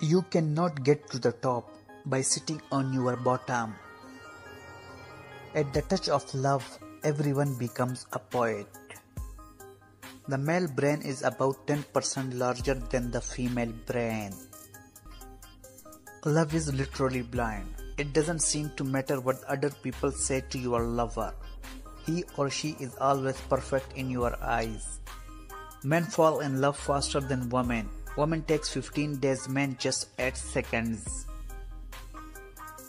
You cannot get to the top by sitting on your bottom. At the touch of love, everyone becomes a poet. The male brain is about 10% larger than the female brain. Love is literally blind. It doesn't seem to matter what other people say to your lover. He or she is always perfect in your eyes. Men fall in love faster than women. Women takes 15 days, men just 8 seconds.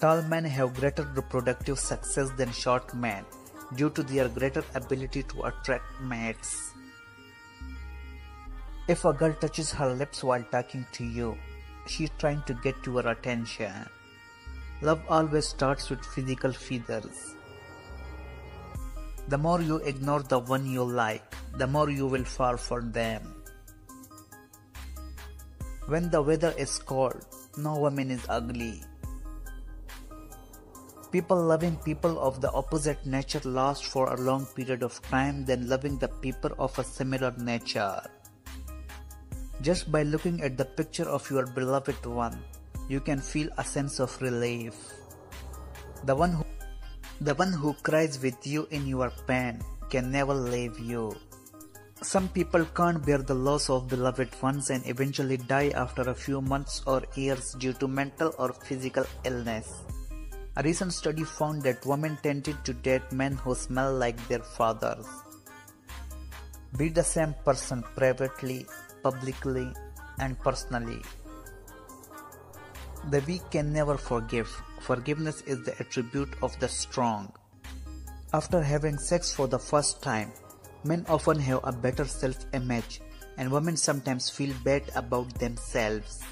Tall men have greater reproductive success than short men due to their greater ability to attract mates. If a girl touches her lips while talking to you, she's trying to get your attention. Love always starts with physical feathers. The more you ignore the one you like, the more you will fall for them. When the weather is cold, no woman is ugly. People loving people of the opposite nature last for a long period of time than loving the people of a similar nature. Just by looking at the picture of your beloved one, you can feel a sense of relief. The one who cries with you in your pain can never leave you. Some people can't bear the loss of beloved ones and eventually die after a few months or years due to mental or physical illness. A recent study found that women tended to date men who smell like their fathers. Be the same person privately, publicly, and personally. The weak can never forgive. Forgiveness is the attribute of the strong. After having sex for the first time, men often have a better self-image, and women sometimes feel bad about themselves.